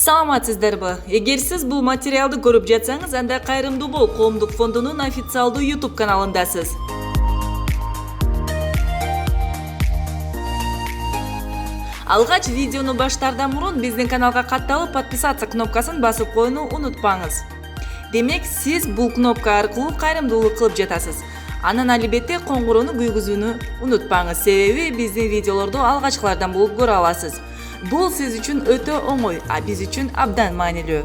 Саламатсыздарбы? Эгер сиз бул материалды көрүп жатсаңыз, анда Кайрымдуу бол коомдук фондунун официалдуу YouTube каналындасыз. Алгач видеону баштаардан мурун биздин каналга катталып, подписаться кнопкасын басып коюуну унутпаңыз. Демек, сиз бул кнопка аркылуу кайрымдуулук кылып жатасыз. Анан албетте коңгуроону күйгүзүүнү унутпаңыз, себеби биздин видеолорду алгачкылардан болуп көрө аласыз. Бул сиз үчүн өтө оңой, а биз үчүн абдан маанилүү.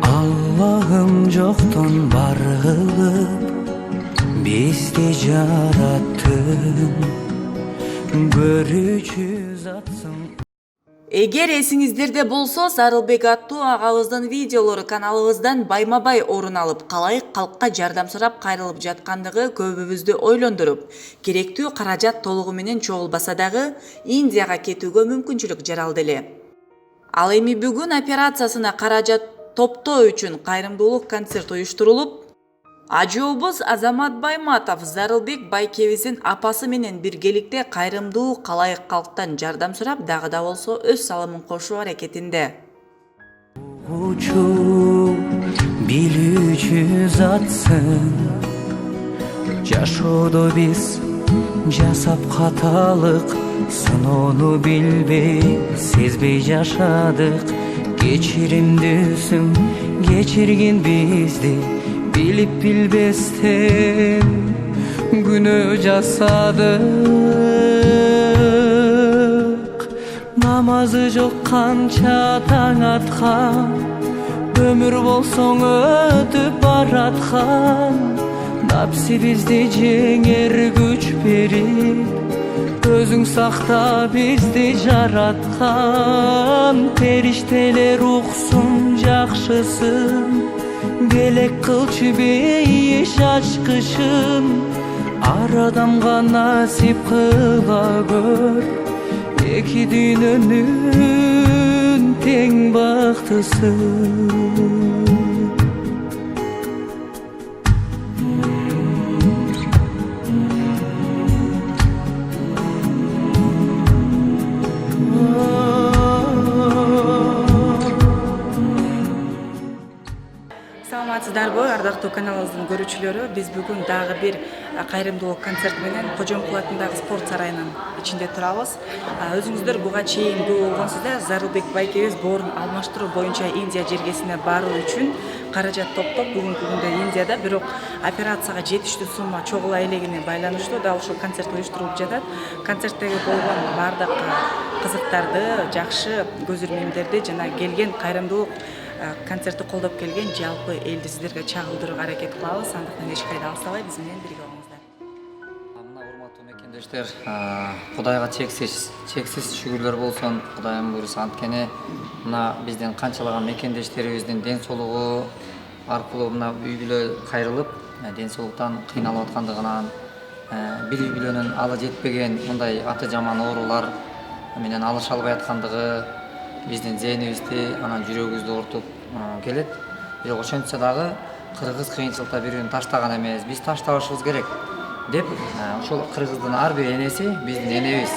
Allah'ım çoktan var kılıp bizde yarattın, görücü zatsın. Эгер эсиңиздерде болсо, Зарылбек аттуу агабыздын видеолору каналыбыздан байма-бай орун алып, калай калкка жардам сурап кайрылып жаткандыгы көбүбүздү ойлондуруп, керектүү каражат толугу менен чогулбаса дагы Индияга кетүүгө мүмкүнчүлүк жаралды эле. Ал эми бүгүн операциясына каражат топтоо үчүн кайрымдуулук концерт уюштурулуп, ажообуз Азамат Байматов Зарылбек байкебиздин апасы менен биргеликте кайрымдуу калайык калктан жардам сурап, дагы да болсо өз салымын кошуу аракетинде. Uçup bilücü zatsın, жашоодо биз жасап каталык, сыноonu билбей, сезбей жашадык. Geçirimdüsün, geçirgin bizdi, bilip bilbestен günü jasadık. Namazı жоқ kança taң atkan, ömür bolsoň ötüp baratkan. Napsi bizdi jenger güç berip, özüň sakta bizdi jaratkan. Perişteler uksun jakşısın, belek kılçı beyiş aşkışın. Aradamga nasip kıla gör, eki dünönün teң baktısın. Саламатсыздарбы, ардактуу каналыбыздын көрүүчүлөрү? Биз бүгүн дагы бир кайрымдуулук концерт менен Кожомкул атындагы спорт сарайынын ичинде турабыз. Өзүңүздөр буга чейин күбө болгонсуздар, Зарылбек байкебиз боорун алмаштыруу боюнча Индия жергесине баруу үчүн каражат топтоп, бүгүнкү күндө Индияда, бирок операцияга жетиштүү сумма чогула элегине байланыштуу дал ушул концерт уюштурулуп жатат. Концерттеги болгон бардык кызыктарды, жакшы көзүрмемдерди жана келген кайрымдуулук концертти колдоп келген жалпы элди сиздерге чагылдырууга аракет кылабыз. Андыктан эч кайда алыстабай биз менен бирге болуңуздар. Мына урматтуу мекендештер, Кудайга чексиз шүгүрлөр болсун. Кудайым буйруса, анткени мына биздин канчалаган мекендештерибиздин ден соолугу аркылуу мына үй бүлө кайрылып, ден соолуктан кыйналып аткандыгынан, бир үй бүлөнүн алы жетпеген мындай аты жаман оорулар менен алыша албай аткандыгы биздин зээнибизди, анан жүрөгүбүздү оорутуп келет. Бирок ошентсе дагы кыргыз кыйынчылыкта бири-бирин таштаган эмес, биз таштабашыбыз керек деп, ошол кыргыздын ар бир энеси биздин энебиз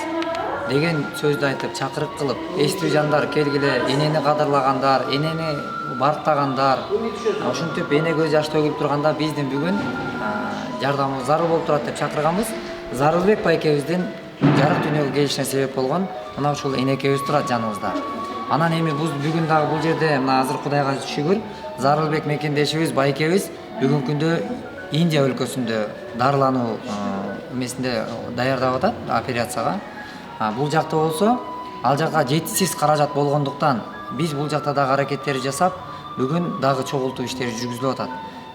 деген сөздү айтып, чакырык кылып, эстүү жандар келгиле, энени кадырлагандар, энени барктагандар, ошентип эне көз жаш төгүлүп турганда биздин бүгүн жардамыбыз зарыл болуп турат деп чакырганбыз. Зарылбек байкебиздин жарык дүйнөгө келишине себеп болгон мына ушул энекебиз турат жаныбызда. Анан эми бүгүн дагы бул жерде мына азыр Кудайга шүгүр, Зарылбек мекендешибиз, байкебиз бүгүнкү күндө Индия өлкөсүндө дарылануу эмесинде даярдап атат операцияга. Бул жакта болсо, ал жака жетишсиз каражат болгондуктан биз бул жакта дагы аракеттерди жасап, бүгүн дагы чогултуу иштери жүргүзүлүп атат.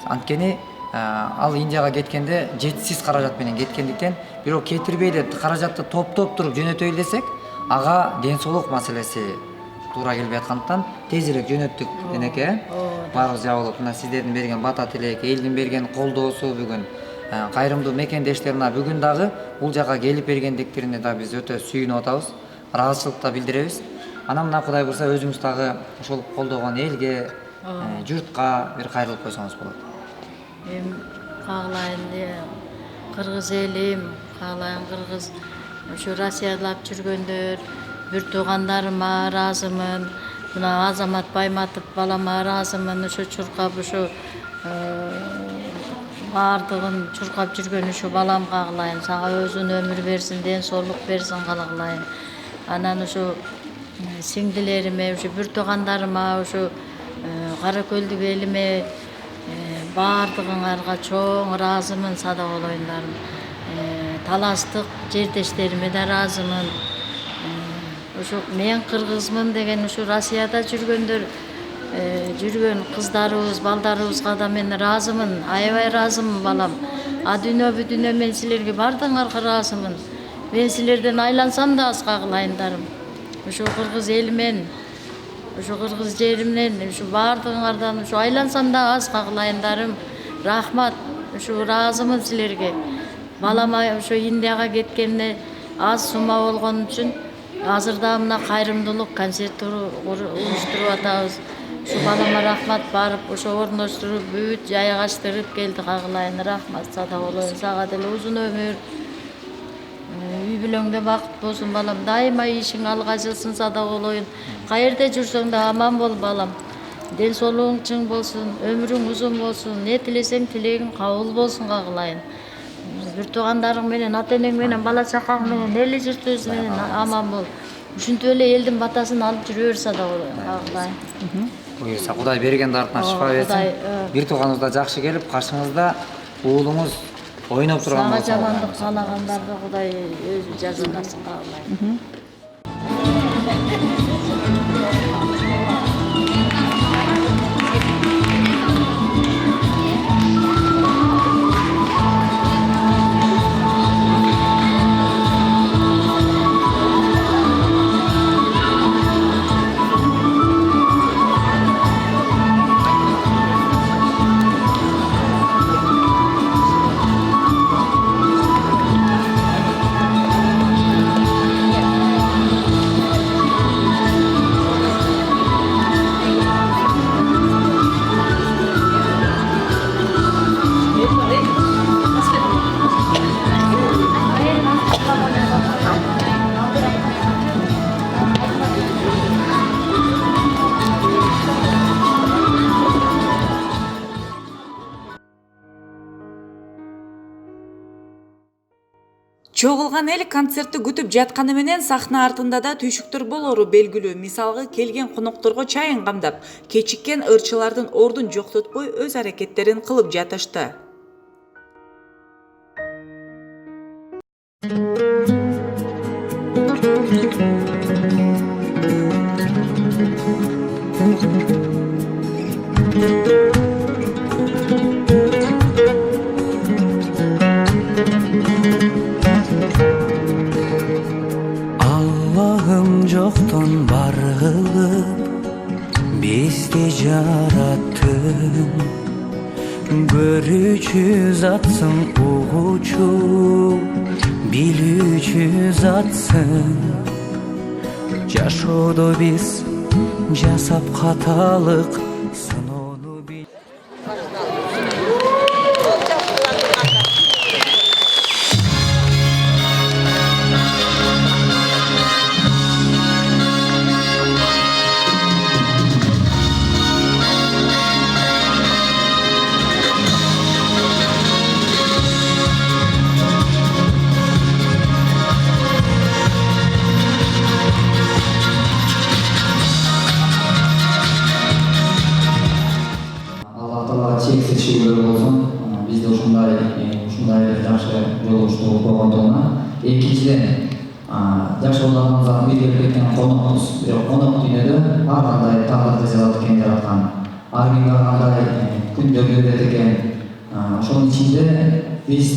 Анткени ал Индияга кеткенде жетсиз каражат менен кеткендиктен, бирок кетирбей эле каражатты топтоп туруп жөнөтөйүн десек, ага ден соолук маселеси туура келбей аткандыктан тезирээк жөнөттүк энеке. Баарыбыз жабылып, мына сиздердин берген бата тилек, элдин берген колдоосу бүгүн кайрымдуу мекендештер мына бүгүн дагы бул жака келип бергендиктерине да биз өтө сүйүнүп атабыз, ыраазычылык да билдиребиз. Анан мына Кудай буйрса өзүңүз дагы ошол колдогон элге, журтка бир кайрылып койсоңуз болот. Мен каалайын кыргыз элим, каалайын кыргыз ушу Россиялап жүргөндөр, бир туугандарыма ыраазымын. Мына Азамат Байматов балама ыраазымын. Ушу чуркап ушу баардыгын чуркап жүргөн ушу баламга каалайын. Сага өзүн өмүр берсин, ден соолук берсин каалайын. Анан ушу сиңдилериме, ушу бир туугандарыма, ушу Кара Көлдүк элиме баардыгыңарга чоң ыраазымын, сада болоюндарым. Таластык жердештериме да ыраазымын. Ушу мен кыргызмын деген ушу Россияда жүргөндөр жүргөн кыздарыбыз, балдарыбызга да мен ыраазымын, аябай ыраазымын балам. Дүйнө бүтүнө мен силерге баардыгыңарга ыраазымын. Мен силерден айлансам да аз каалайындарым. Ушу кыргыз элимен, ушу кыргыз жеримнен, ушу баардыгыңардан ушу айлансам да аз каалайындарым. Рахмат, ушу ыраазымын силерге. Балама ушу Индияга кеткенине аз сума болгон үчүн азырда мына кайрымдуулук концерт уюштуруп атабыз. Ушу балама рахмат барып, ошо орноштуруп, бүт жайгаштырып келди каалайын. Рахмат, сада болоюн. Сага деле узун өмүр, үй бүлөңдө бакыт болсун балам. Дайыма ишиң алга жылсын, сада болоюн. Каерде жүрсөң да аман бол балам. Ден соолугуң чың болсун, өмүрүң узун болсун, не тилесең тилегиң кабыл болсун каалайын. Бир туугандарың менен, ата энең менен, бала чакаң менен, эли журтубуз менен аман бол. Ушинтип эле элдин батасын алып жүрө бер, сада болоюн каалайын. Буюрса Кудай берген дартына шифа берсин. Бир тууганыңыз да жакшы келип, каршыңызда уулуңуз ойноп турган болсо. Сага жамандык каалагандарды Кудай өзү жазадасын каалайын. Чогулган эл концертти күтүп жатканы менен сахна артында да түйшүктөр болору белгилүү. Мисалга келген конокторго чайын камдап, кечиккен ырчылардын ордун жоктотпой өз аракеттерин кылып жатышты. Allah'ım жоқтон бар кылып бизди жараттың, көрүүчү затсың, угуучу билүүчү затсың. Жашоодо биз жасап каталык сыноону бил. Чексиз шүгүрлөр болсун, бизде ушундай жакшы жолугуштуу болгондугуна. Экинчиден, жаш балдарыбызга бирге кеткен конокпуз. Бирок конок дүйнөдө ар кандай тагдырды жазат экен жараткан. Ар кимге ар кандай күндөрдү берет экен. Ошо ичинде биз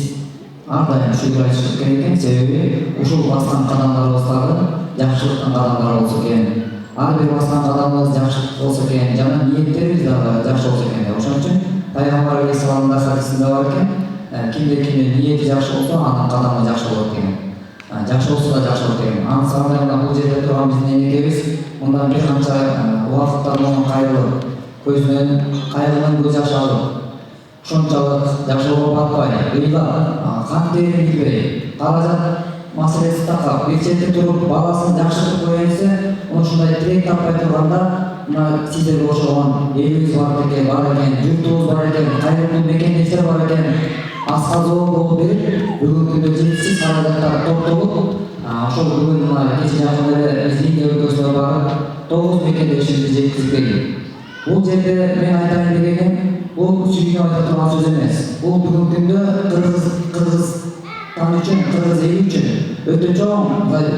ар дайым шүгүр айтышыбыз керек экен, себеби ушул баскан кадамдарыбыз дагы жакшылыктын кадамдары болсо экен. Ар бир баскан кадамыбыз жакшылык болсо экен, жана ниеттерибиз дагы жакшы болсо экен деп. Ошон үчүн Пайгамбар алейхисаламдын хадисинде бар экен, кимде ниети жакшы болсо, анын кадамы жакшы болот деген. Жакшы болсо да жакшы болот деген. Анын самарында бул жерде турган биздин энекебиз мындан бир канча убакыттар муну кайрылып, көзүнөн кайгынын көз жашы алып, ошончолук жакшы болуп атпай, ыйлап, кан терин билбей, каражат маселеси такап, бир четте туруп баласын жакшыртып коеюн десе, ушундай тирек таппай турганда, мына сиздерге окшогон элибиз бар экен, журтубуз бар экен, кайрымдуу мекендештер бар экен, аска зоо болуп берип, бүгүнкү күндө жетишсиз каражаттар топтолуп, ошол бүгүн мына кече жакында эле биз Индия өлкөсүнө барып, 9 мекендешибизди жеткизбейт. Бул жерде мен айтайын дегеним, бул сүйүнүп айта турган сөз эмес. Бул бүгүнкү күндө Кыргызстан үчүн, Кыргыз эли үчүн өтө чоң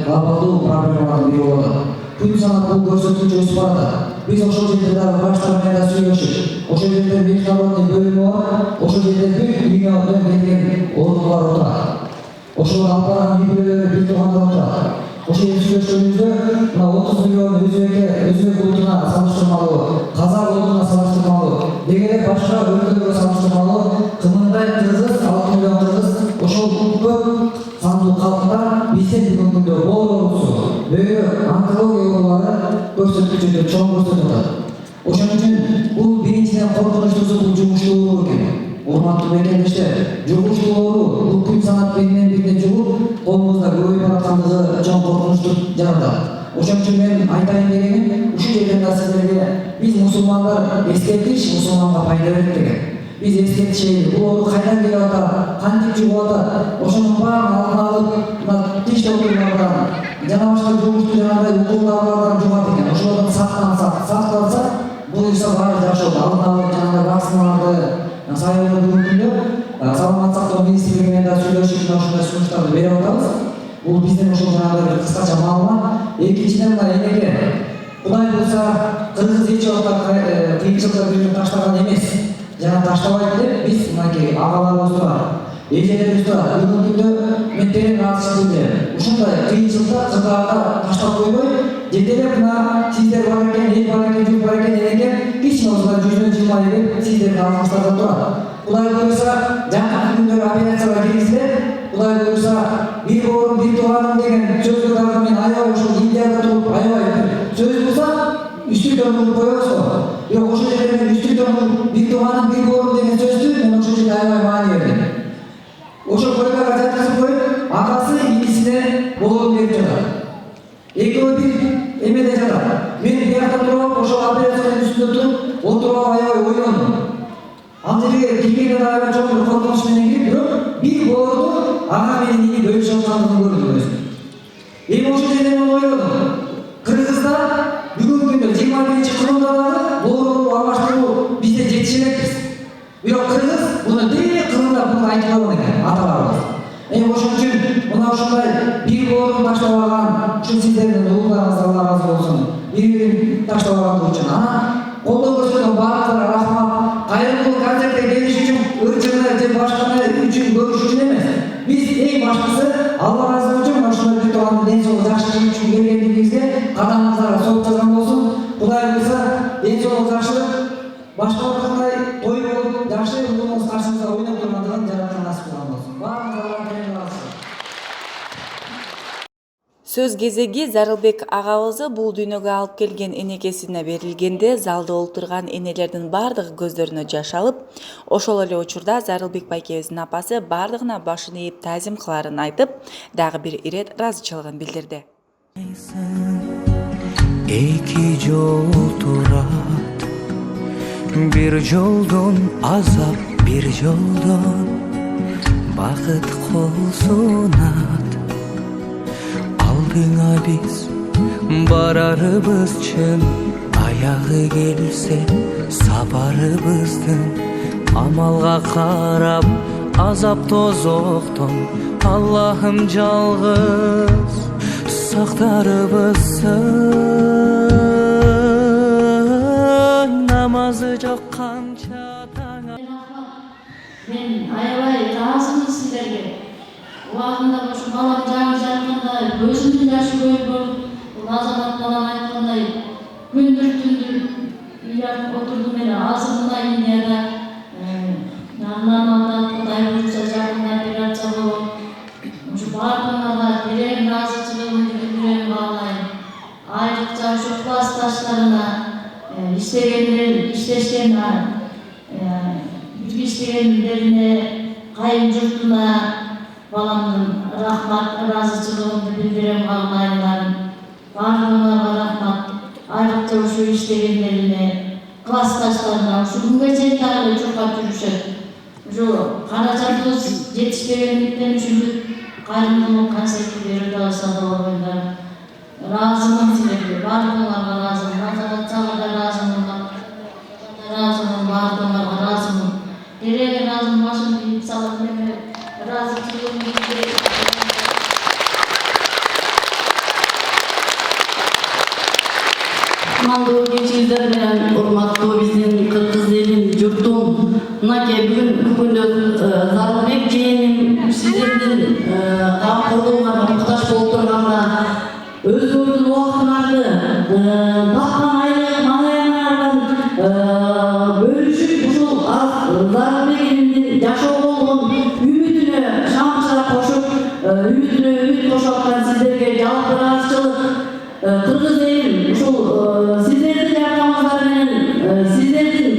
глобалдуу проблемалардын бири болот. Күн санап бул көрсөткүч өсүп барат. Биз ошол жерде дагы баштар менен сүйлөшүп, ошол жерде международный бөлүмү бар, ошол жерде бүт дүйнөдөн келген ордулар отурат. Ошол алпаран үй-бүлөлөр бир туугандар отурат. Ошол сүйлөшкөнүбүздө мына 30 миллион өзбек улутуна салыштырмалуу, казак улутуна салыштырмалуу, дегеле башка өлкөлөргө салыштырмалуу, кымындай кыргыз, 6 миллион кыргыз, ошол көп сандуу калкта бизден бүгүнкү күндө боорусу, бөйрө онкология оорулары көрсөткүчүндө чоң көрсөтүп атат. Ошон үчүн бул биринчиден коркунучтуусу бул жугуштуу оору экен. Урматтуу мекендештер, жугуштуу оору бул күн санап биринен бирине жугуп, колубузда көбөйүп аткандыгы чоң коркунучту жаратат. Ошон үчүн мен айтайын дегеним, ушул жерден да сиздерге биз мусулмандар эскертиш мусулманга пайда берет деген. Биз эскертишели, бул оору кайдан келип атат, кантип жугуп атат, ошонун баарын алдын алып, мына тиш доктурлардан жана башка жугуштуу жанагындай укулдардан жугат экен. Ошолордон сакталса, бул иса баары жакшы болот. Алдын алып жанагындай вакциналарды сайылуу бүгүнкү күндө саламат сактоо министрлиги менен да сүйлөшүп, ушундай сунуштарды берип атабыз. Бул биздин ошол жанагындай кыскача маалымат. Экинчиден мына энеге Кудай буйрса, Кыргыз эч убакта кыйынчылыкка жүрүп таштаган эмес. Жана таштабайт деп биз мынакей агаларыбыз бар, эжелерибиз бар. Бүгүнкү күндө мен терең алышып ушундай кыйынчылыкта кырдаалда таштап койбой, жетелеп мына сиздер бар экен, эл бар экен, журт бар экен, энеге кичине болсо жүзүнөн жылмайып берип сиздердин алдыңыздарда турат. Кудай буйрса, жакын күндөрү операцияга киргизилет. Кудай буйрса, бир боорум, бир тууганым деген сөздү дагы мен аябай ушул Индияда туруп аябай сөз булса, үстүрдөн уруп коебуз го. Бирок ошол жерде мен үстүрдөн бир тууганым, бир боорум деген сөздү мен ошол жерде аябай маани бердим. Ошол койкага жаткызып коюп, агасы инисине боорун берип жатат. Экөө бир эмеде жатат. Мен биякта туруп, ошол операциянын үстүндө туруп, отуруп аябай ойлондум. Ал жерге киргенде аябай чоң бир коркунуч менен кирип, бирок бир боорду ага менен ини бөлүшүп аткандыгын көрдүм өзүм. Эми ошол жерде мен ойлодум. Кыргызда бүгүнкү күндө 21-кылымда дагы боорду алмаштыруу бизде жетише элекпиз. Бирок кыргыз буну дээк кылымда буну айтып койгон экен аталарыбыз. Эми ошон үчүн мына ушундай бир боорун таштап алган ушул сиздердин уулдарыңыз Алла разы болсун. Бир-бирин таштап алган үчүн колдоо көрсөткөн баардыгына рахмат. Кайрымдуу концертке келиш үчүн, ырчыгына же башканы үчүн көрүш үчүн эмес. Биз эң баштысы Алла разы болсун, ушундай бир туугандын ден соолугу жакшылыгы үчүн келгендигибизге кадамыңыздарга соолук жазган болсун. Кудай буйрса, ден соолук жакшылык, башка кандай той болуп, жакшы уулуңуз каршыңызда ойноп тургандыгын жараткан насип кылган болсун. Баарыңызга терең алгыс. Сөз кезеги Зарылбек агабызды бул дүйнөгө алып келген энекесине берилгенде залда олтурган энелердин бардыгы көздөрүнө жаш алып, ошол эле учурда Зарылбек байкебиздин апасы бардыгына башын ийип таазим кыларын айтып, дагы бир ирет ыраазычылыгын билдирди. Эки жол турат, бир жолдон азап, бир жолдон бакыт кол сунат. Алдыңа биз барарыбыз чын, аягы келсе сапарыбыздын. Амалга карап азап тозоктон Аллахым жалгыз сактарыбызсын. Намазы жок канча таңа. мен аябай ыраазымын сиздерге. Убагында ошо балам жаңы жаркандай, өзүмдүн жашы көп болуп, бул Азамат балам айткандай күндүр түндүр уят отурдум эле. Азыр мына Индияда нормалда Кудай буйрса жакында операция болот. Ушу бардыгыңарга терең ыраазычылыгымды билдирем каалайм. Айрыкча ушу классташтарына иштешкен бирге иштегендерине, кайын журтуна баламдын рахмат ыраазычылыгымды билдирем каалайм. Бардыгыңарга рахмат. Айрыкча ушу иштегендерине, классташтарына, ушу күнгө чейин дагы жокка жүрүшөт. Ушу каражатыбыз жетишпегендиктен ушинтип кайрымдуулук концерти берип атышат болгондар. Ыраазымын силерге, бардыгыңарга ыраазымын. Азаматчага да ыраазымын, бардыгыңарга ыраазымын. Керек ыраазым башымды ийип салат эме ыраазычылыгымды билдирем. Кутмандуу кечиңиздер менен урматтуу биздин кыргыз элин журтум. Мынакей бүгүн Зарылбек жээним сиздердин камкорлугуңарга муктаж болуп турганда өзүңөрдүн убактыңарды тапкан айлык манаянардан бөлүшүп ушул Зарылбек элимдин жашоо болгон үмүтүнө шамчыра кошуп, үмүтүнө үмүт кошуп аткан сиздерге жалпы ыраазычылык. Кыргыз элим ушул сиздердин жардамыңыздар менен сиздердин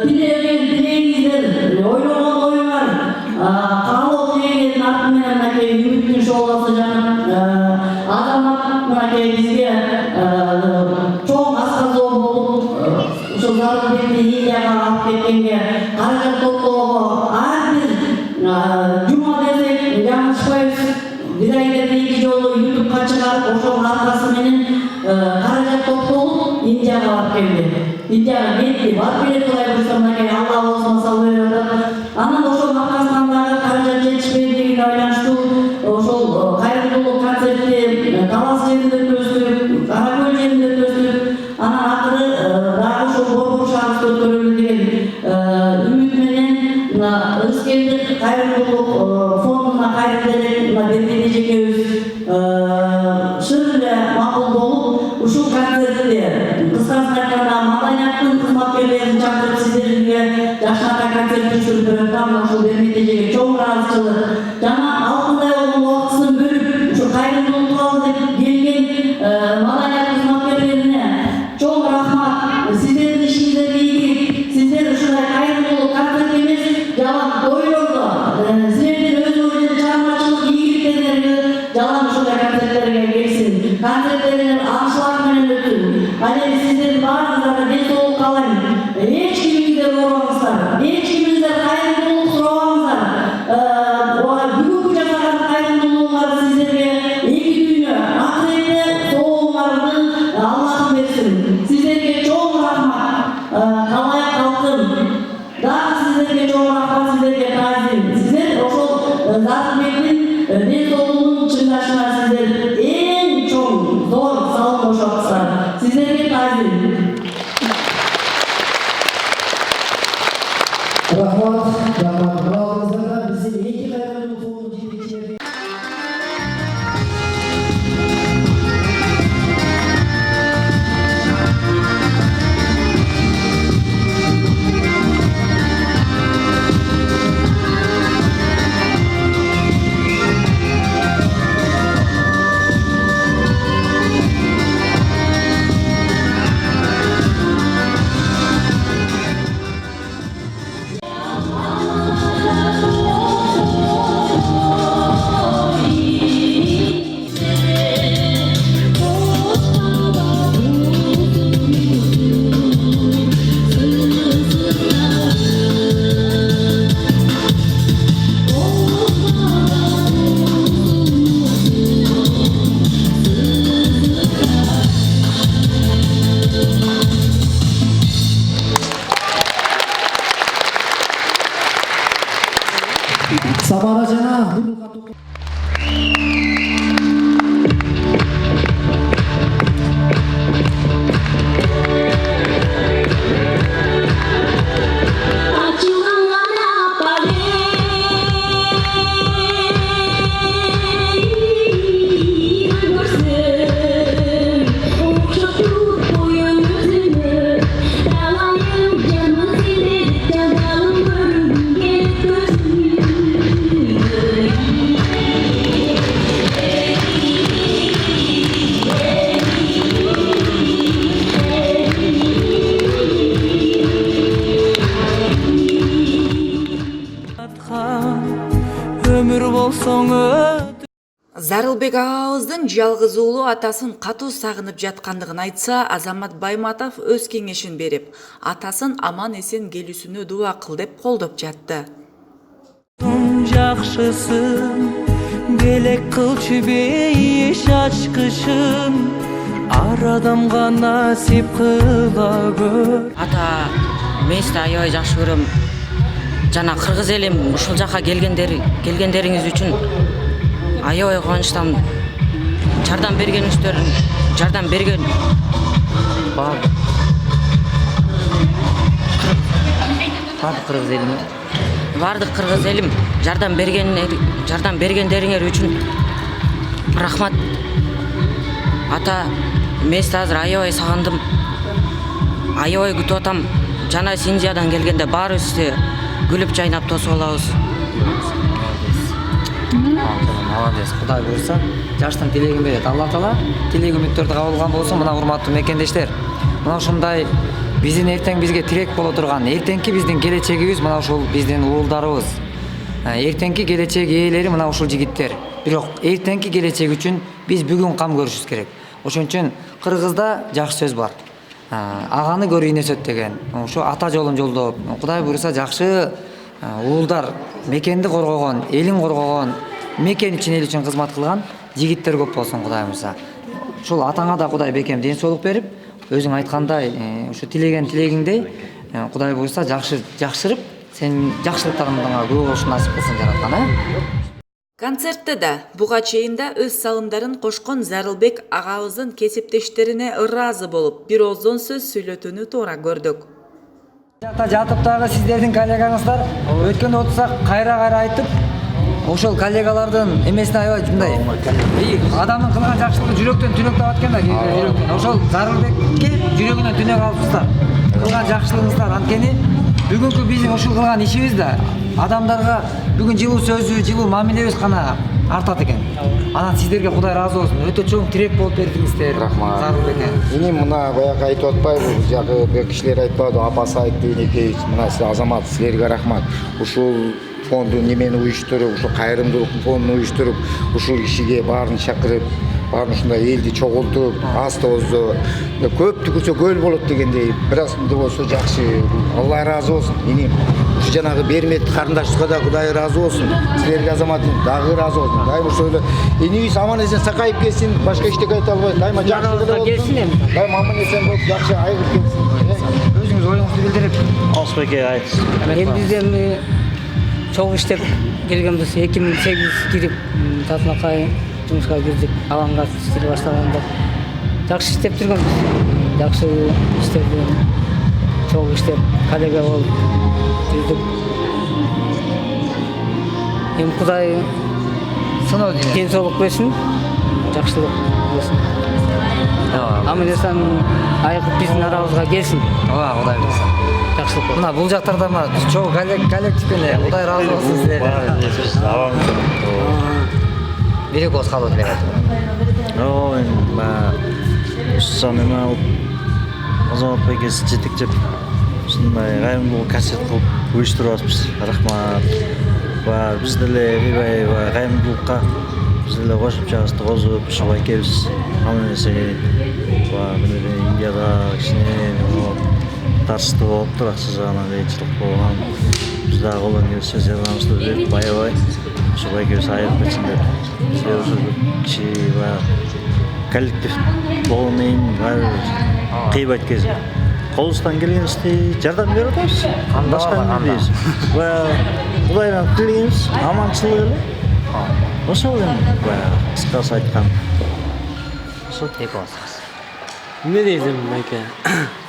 тилегиңиздер, ойлогон оюңар, каалоо тилегиңердин арты менен мынакей үмүттүн шооласы жанып, Азамат мынакей бизге чоң асказоо болуп, ушул Зарылбекти Индияга алып кеткенге, каражат топтоого ар бир жума десек жаңылышпайбыз. Bir ayda iki жолу YouTube'га чыгарып, ошонун аркасы менен каражат топтолуп Индияга барып келди. Индияга кетти, барып келет кылай буюрса мынакей Алла болсо масал берип атат. Анан ошонун аркасынан дагы каражат жетишпегендигине байланыштуу ошол кайрымдуулук концерти Талас жеринде өткөзүлүп, Каракөл жеринде өткөзүлүп, анан акыры дагы ошол Борбор шаарыбызда өткөрүлдү деген үмүт менен Ырыскелди кайрымдуулук фондуна кайрып берген жекебиз шын эле макул болуп, ушул концертти кыскасын айтканда маданияттын кызматкерлерин чакырып сиздерге жашната концерт түшүрүп берип атам. Ушул бермедежеге чоң ыраазычылык жана алтындай болгон убактысын бөлүп ушу кайрымдуулук кылалы деп келген маданият кызматкерлерине чоң рахмат. Сиздердин ишиңиздерге ийгилик. Сиздер ушундай кайрымдуулук концерт эмес, жалаң тойлордо силердин өзүңөрдүн чыгармачылык ийгиликтериңерге жалаң ушундай концерттерге келсин. Концерттериңер аншлаг менен өтсүн. Ал эми сиздердин баарыңыздарга ден соолук каалайм. Эч кимиңиздер оорубаңыздар, эч кимиңиздер кайрымдуулук сурабаңыздар. Бүгүнкү жасаган кайрымдуулугуңар сиздерге эки дүйнө акыретте соолугуңарды Аллах берсин. Сиздерге чоң рахмат. Калай калкым. Дагы сиздерге чоң рахмат, сиздерге таазим. Сиздер ошол Зарылбектин ден соолугунун чыңдашына сиздер эң чоң зор салым кошуп атасыздар. Сиздерге таазим. Рахмат, браво, биздин эки кайрымдуулук фондунун жетекчилери. Самара жана Ачылган гана соң өтүп. Зарылбек агабыздын жалгыз уулу атасын катуу сагынып жаткандыгын айтса, Азамат Байматов өз кеңешин берип, атасын аман эсен келүүсүнө дуа кыл деп колдоп жатты. Жакшысын белек кылчу бейиш ачкышын ар адамга насип кыла көр. Ата, мен сизди аябай жакшы көрөм. Жана кыргыз элим ушул жака келгендериңиз үчүн аябай кубанычтамын. Жардам берген бардык кыргыз элим жардам бергендериңер үчүн рахмат. Ата, мен сизди азыр аябай сагындым. Аябай күтүп атам. Жана Синдиядан келгенде баарыбызды күлүп жайнап тосуп алабыз. Молодец. Кудай буйрса, жаштын тилегин берет. Алла Таала тилек үмүттөрдү кабыл кылган болсун. Мына урматтуу мекендештер, мына ушундай биздин эртең бизге тирек боло турган, эртеңки биздин келечегибиз мына ушул биздин уулдарыбыз. Эртеңки келечек ээлери мына ушул жигиттер. Бирок эртеңки келечек үчүн биз бүгүн кам көрүшүбүз керек. Ошон үчүн кыргызда жакшы сөз бар. Аганы көр үйнөсөт деген. Ошо ата жолун жолдоп, Кудай буйрса жакшы уулдар, мекенди коргогон, элин коргогон, мекен үчүн эл үчүн кызмат кылган жигиттер көп болсун Кудай буйрса. Ушул атаңа да Кудай бекем ден соолук берип, өзүң айткандай, ушу тилеген тилегиңдей Кудай буйрса жакшырып, сенин жакшылыктарыңа күбө болуш насип кылсын жараткан, Концертте да буга чейин да өз салымдарын кошкон Зарылбек агабыздын кесиптештерине ыраазы болуп, бир ооздон сөз сүйлөтүүнү туура көрдүк. Жатып дагы сиздердин коллегаңыздар өткөн отурсак кайра айтып, ошол коллегалардын эмесине аябай мындай адамдын кылган жакшылыгы жүрөктөн түнөктөп аткан да, жүрөктөн. Ошол Зарылбекке жүрөгүнөн түнөк алыпсыздар. Кылган жакшылыгыңыздар анткени бүгүнкү биздин ушул кылган ишибиз да адамдарга бүгүн жылуу сөзү, жылуу мамилебиз гана артат экен. Анан сиздерге Кудай ыраазы болсун. Өтө чоң тирек болуп бердиңиздер. Рахмат. Зарылбекке. Эми мына баягы айтып атпайбы, бул жагы бир кишилер айтпады, апасы айтты энекей, мына сиз Азамат, силерге рахмат. Ушул фонду немени уюштуруп, ушул кайрымдуулук фондун уюштуруп, ушул ишиге баарын чакырып, баарын ушундай элди чогултуп, аз тоозду көп түкүрсө көл болот дегендей, бир азында болсо жакшы. Алла ыраазы болсун. Эми ушу жанагы бермет карындаштыкка да Кудай ыраазы болсун. Силерге Азамат дагы ыраазы болсун. Дайыма ошол энебиз аман эсен сакайып келсин, башка эчтеке айта албайт. Дайыма жакшылыгы келсин эми. Дайыма аман эсен болуп, жакшы айыгып келсин. Өзүңүз оюңузду билдирип. Алсбеке айтсыз. Биз эми чогуу иштеп келгенбиз. 2008 кирип Татынакай жумушка кирдик. Авангард иштей баштаганда жакшы иштеп жүргөнбүз. Жакшы иштеп чогуу иштеп коллега болуп жүрдүк. Эми Кудай ден соолук берсин, жакшылык болсун. Аман эсен айыгып биздин арабызга келсин. Кудай буйрса. Жакшылык болсун. Мына бул жактарда мына чоң коллективден Кудай ыраазы болсун силерге. Бирок оз калуу деле айтып. Эми самыйны алып Азамат байкеси жетектеп ушундай кайрымдуулук концерт кылып уюштуруп атпыз. Рахмат. Биз деле аябай кайрымдуулукка биз деле кошумчабызды козуп, ушу байкебиз аман эсен Индияда кичине тарсыздык болуптур, акча жагынан кыйынчылык болгон. Биз дагы колдон келсе жардамыбызды берип аябай ушу байкебиз айыгып кетсин деп. Силер ушу киши коллектив болгондон кийин кыйбайт кез колубуздан келгенибизди жардам берип атабыз. Башка эмне дейбиз? Кудайдан тилегенибиз аманчылык эле. Ошол эми кыскасы айткан. Ошо тек болсуңуз. Эмне дейсиз эми байке?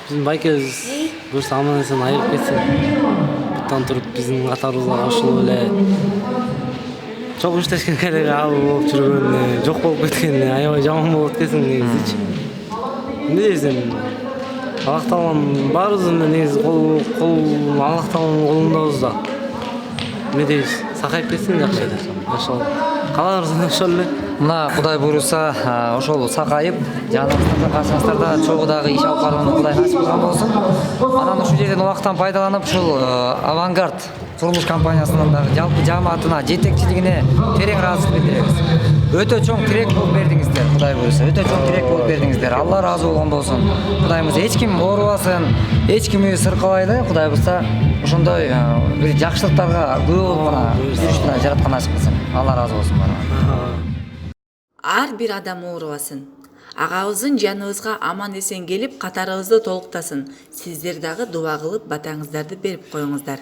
Биздин байкебиз буюрса аман эсен айыгып кетсин. Буттан туруп биздин катарыбызга кошулуп эле чогуу иштешкен коллега абы болуп жүргөн, жок болуп кеткен аябай жаман болот экенсиң негизичи. Эмне дейсиз эми? Аллах Тааланын баарыбыздын негизи кол Аллах Тааланын колундабыз да. Эмне дейбиз? Сакайып кетсин жакшы эле. Ошол каларыбыз ошол эле. мына Кудай буйруса ошол сакайып жаныбыздарга качыңыздар да чогуу дагы иш алып барууну Кудай насип кылган болсун. Анан ушул жерден убактан пайдаланып ушул Авангард курулуш компаниясынын дагы жалпы жааматына жетекчилигине терең ыраазычылык билдиребиз. Өтө чоң тирек болуп бердиңиздер, Кудай буйруса. Өтө чоң тирек болуп бердиңиздер. Алла ыраазы болгон болсун. Кудайымыз эч ким оорубасын, эч кимди сыркабайды. Кудай буйруса ошондой бир жакшылыктарга күбө болуп гана жүрүштү жараткан насип кылсын. Алла ыраазы болсун баарыңарга. Ар бир адам оорубасын. Агабыздын жаныбызга аман эсен келип, катарыбызды толуктасын. Сиздер дагы дуа кылып батаңыздарды берип коюңуздар.